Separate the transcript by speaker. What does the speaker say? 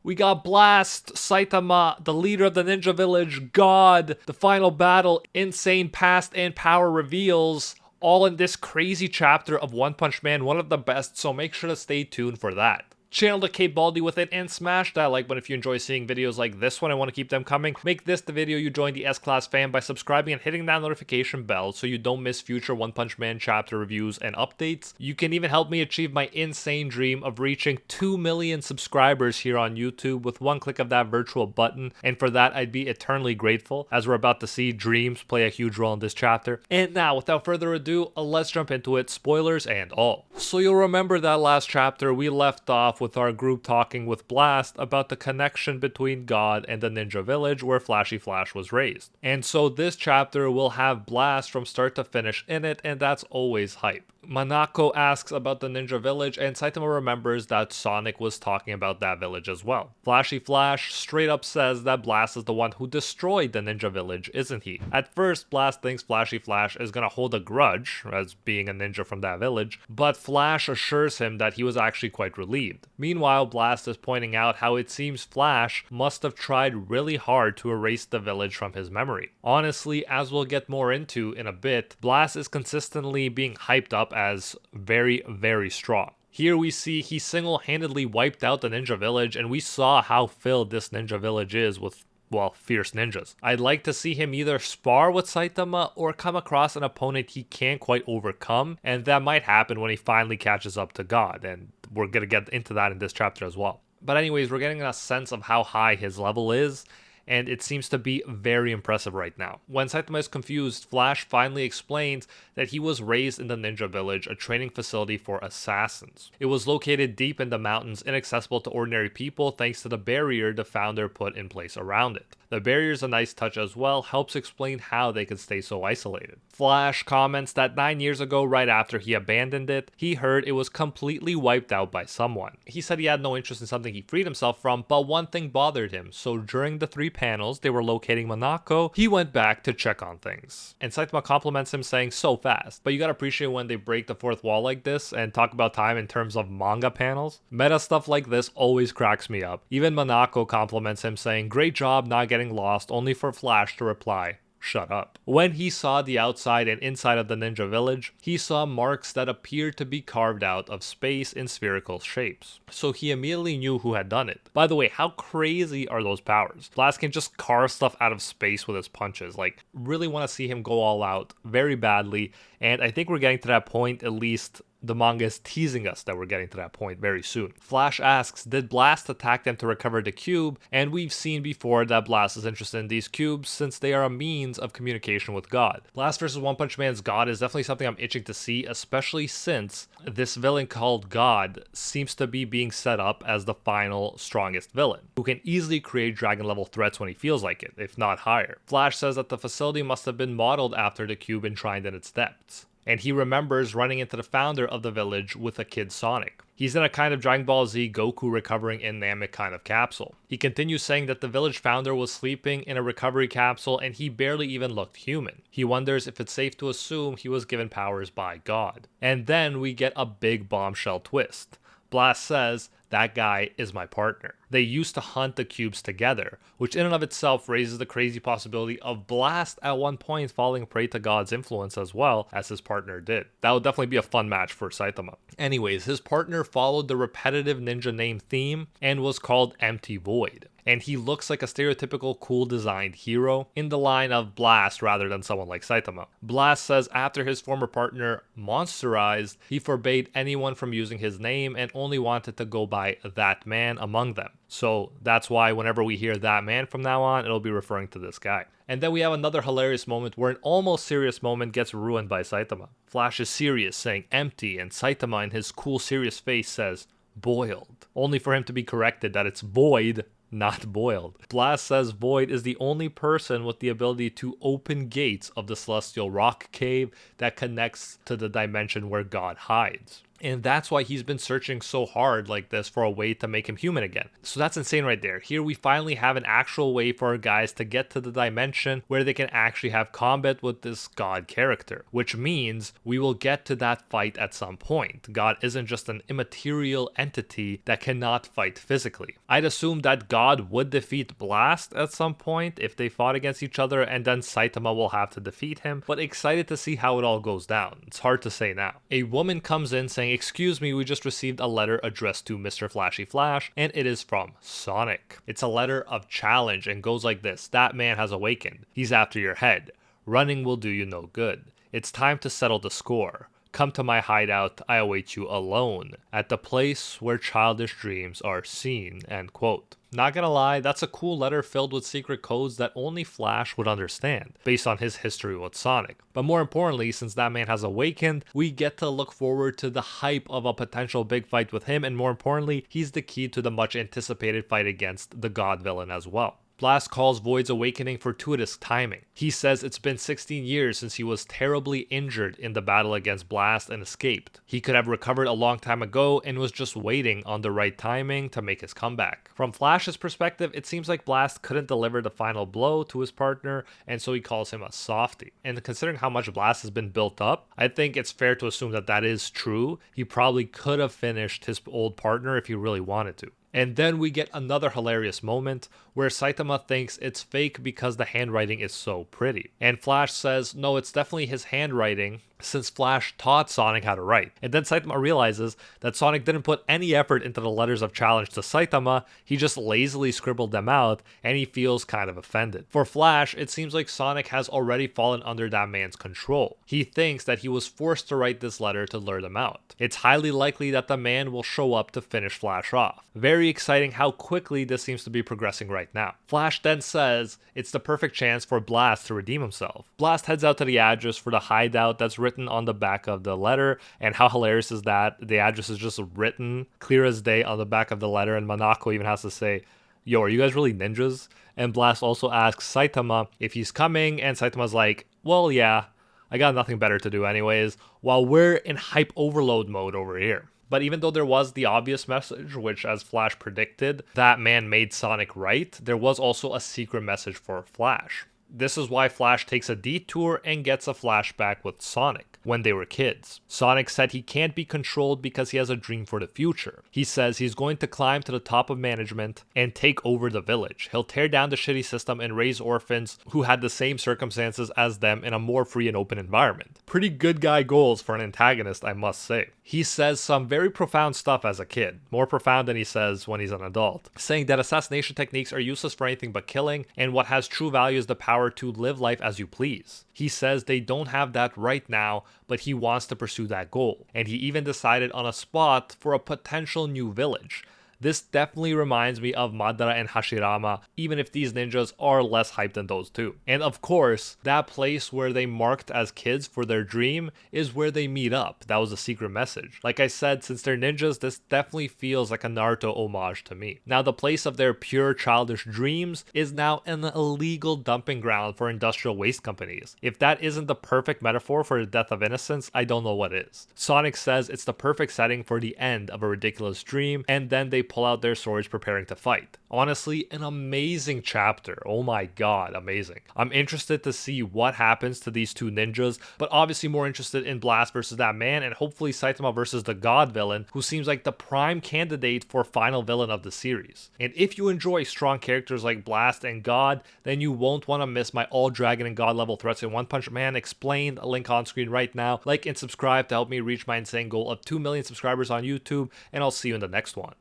Speaker 1: We got Blast, Saitama, the leader of the ninja village, God, the final battle, insane past and power reveals, all in this crazy chapter of One Punch Man, one of the best, so make sure to stay tuned for that. Channel the Cape Baldy with it and smash that like button if you enjoy seeing videos like this one and want to keep them coming. Make this the video you join the S-Class fam by subscribing and hitting that notification bell so you don't miss future One Punch Man chapter reviews and updates. You can even help me achieve my insane dream of reaching 2 million subscribers here on YouTube with one click of that virtual button, and for that I'd be eternally grateful, as we're about to see dreams play a huge role in this chapter. And now, without further ado, let's jump into it, spoilers and all. So you'll remember that last chapter we left off with our group talking with Blast about the connection between God and the ninja village where Flashy Flash was raised. And so this chapter will have Blast from start to finish in it, and that's always hype. Manako asks about the ninja village, and Saitama remembers that Sonic was talking about that village as well. Flashy Flash straight up says that Blast is the one who destroyed the ninja village, isn't he? At first, Blast thinks Flashy Flash is gonna hold a grudge, as being a ninja from that village, but Flash assures him that he was actually quite relieved. Meanwhile, Blast is pointing out how it seems Flash must have tried really hard to erase the village from his memory. Honestly, as we'll get more into in a bit, Blast is consistently being hyped up as very, very strong. Here we see he single-handedly wiped out the ninja village, and we saw how filled this ninja village is with, well, fierce ninjas. I'd like to see him either spar with Saitama or come across an opponent he can't quite overcome, and that might happen when he finally catches up to God, and we're gonna get into that in this chapter as well. But anyways, we're getting a sense of how high his level is, and it seems to be very impressive right now. When Saitama is confused, Flash finally explains that he was raised in the ninja village, a training facility for assassins. It was located deep in the mountains, inaccessible to ordinary people thanks to the barrier the founder put in place around it. The barrier is a nice touch as well, helps explain how they could stay so isolated. Flash comments that 9 years ago, right after he abandoned it, he heard it was completely wiped out by someone. He said he had no interest in something he freed himself from, but one thing bothered him, so during the 3 panels they were locating Manako, he went back to check on things. And Saitama compliments him saying so fast, but you gotta appreciate when they break the fourth wall like this and talk about time in terms of manga panels. Meta stuff like this always cracks me up. Even Manako compliments him saying great job not getting lost, only for Flash to reply, shut up. When he saw the outside and inside of the ninja village, he saw marks that appeared to be carved out of space in spherical shapes. So he immediately knew who had done it. By the way, how crazy are those powers? Blast can just carve stuff out of space with his punches. Like, really want to see him go all out very badly, and I think we're getting to that point, at least the manga is teasing us that we're getting to that point very soon. Flash asks, did Blast attack them to recover the cube? And we've seen before that Blast is interested in these cubes since they are a means of communication with God. Blast vs. One Punch Man's God is definitely something I'm itching to see, especially since this villain called God seems to be being set up as the final strongest villain, who can easily create dragon level threats when he feels like it, if not higher. Flash says that the facility must have been modeled after the cube enshrined in its depths, and he remembers running into the founder of the village with a kid Sonic. He's in a kind of Dragon Ball Z Goku recovering in Namek kind of capsule. He continues saying that the village founder was sleeping in a recovery capsule and he barely even looked human. He wonders if it's safe to assume he was given powers by God. And then we get a big bombshell twist. Blast says, that guy is my partner. They used to hunt the cubes together, which in and of itself raises the crazy possibility of Blast at one point falling prey to God's influence as well as his partner did. That would definitely be a fun match for Saitama. Anyways, his partner followed the repetitive ninja name theme and was called Empty Void. And he looks like a stereotypical cool designed hero in the line of Blast rather than someone like Saitama. Blast says after his former partner monsterized, he forbade anyone from using his name and only wanted to go by that man among them. So that's why whenever we hear that man from now on, it'll be referring to this guy. And then we have another hilarious moment where an almost serious moment gets ruined by Saitama. Flash is serious, saying empty, and Saitama in his cool serious face says boiled, only for him to be corrected that it's void, not boiled. Blast says Void is the only person with the ability to open gates of the celestial rock cave that connects to the dimension where God hides. And that's why he's been searching so hard like this for a way to make him human again. So that's insane right there. Here we finally have an actual way for our guys to get to the dimension where they can actually have combat with this God character, which means we will get to that fight at some point. God isn't just an immaterial entity that cannot fight physically. I'd assume that God would defeat Blast at some point if they fought against each other, and then Saitama will have to defeat him, but excited to see how it all goes down. It's hard to say now. A woman comes in saying, "Excuse me, we just received a letter addressed to Mr. Flashy Flash, and it is from Sonic. It's a letter of challenge and goes like this: that man has awakened. He's after your head. Running will do you no good. It's time to settle the score. Come to my hideout, I await you alone, at the place where childish dreams are seen," end quote. Not gonna lie, that's a cool letter filled with secret codes that only Flash would understand, based on his history with Sonic. But more importantly, since that man has awakened, we get to look forward to the hype of a potential big fight with him, and more importantly, he's the key to the much anticipated fight against the God villain as well. Blast calls Void's awakening fortuitous timing. He says it's been 16 years since he was terribly injured in the battle against Blast and escaped. He could have recovered a long time ago and was just waiting on the right timing to make his comeback. From Flash's perspective, it seems like Blast couldn't deliver the final blow to his partner, and so he calls him a softie. And considering how much Blast has been built up, I think it's fair to assume that that is true. He probably could have finished his old partner if he really wanted to. And then we get another hilarious moment where Saitama thinks it's fake because the handwriting is so pretty. And Flash says, no, it's definitely his handwriting, since Flash taught Sonic how to write. And then Saitama realizes that Sonic didn't put any effort into the letters of challenge to Saitama, he just lazily scribbled them out, and he feels kind of offended. For Flash, it seems like Sonic has already fallen under that man's control. He thinks that he was forced to write this letter to lure them out. It's highly likely that the man will show up to finish Flash off. Very exciting how quickly this seems to be progressing right now. Flash then says it's the perfect chance for Blast to redeem himself. Blast heads out to the address for the hideout that's written on the back of the letter, and how hilarious is that? The address is just written clear as day on the back of the letter, and Manako even has to say, "Yo, are you guys really ninjas?" And Blast also asks Saitama if he's coming, and Saitama's like, "Well, yeah, I got nothing better to do anyways," while we're in hype overload mode over here. But even though there was the obvious message, which as Flash predicted, that man made Sonic right, there was also a secret message for Flash. This is why Flash takes a detour and gets a flashback with Sonic when they were kids. Sonic said he can't be controlled because he has a dream for the future. He says he's going to climb to the top of management and take over the village. He'll tear down the shitty system and raise orphans who had the same circumstances as them in a more free and open environment. Pretty good guy goals for an antagonist, I must say. He says some very profound stuff as a kid, more profound than he says when he's an adult, saying that assassination techniques are useless for anything but killing, and what has true value is the power to live life as you please. He says they don't have that right now, but he wants to pursue that goal, and he even decided on a spot for a potential new village. This definitely reminds me of Madara and Hashirama, even if these ninjas are less hyped than those two. And of course, that place where they marked as kids for their dream is where they meet up. That was a secret message. Like I said, since they're ninjas, this definitely feels like a Naruto homage to me. Now, the place of their pure childish dreams is now an illegal dumping ground for industrial waste companies. If that isn't the perfect metaphor for the death of innocence, I don't know what is. Sonic says it's the perfect setting for the end of a ridiculous dream, and then they pull out their swords preparing to fight. Honestly, an amazing chapter. Oh my god, amazing. I'm interested to see what happens to these two ninjas, but obviously more interested in Blast versus that man, and hopefully Saitama versus the god villain, who seems like the prime candidate for final villain of the series. And if you enjoy strong characters like Blast and God, then you won't want to miss my all dragon and god level threats in One Punch Man explained, a link on screen right now. Like and subscribe to help me reach my insane goal of 2 million subscribers on YouTube, and I'll see you in the next one.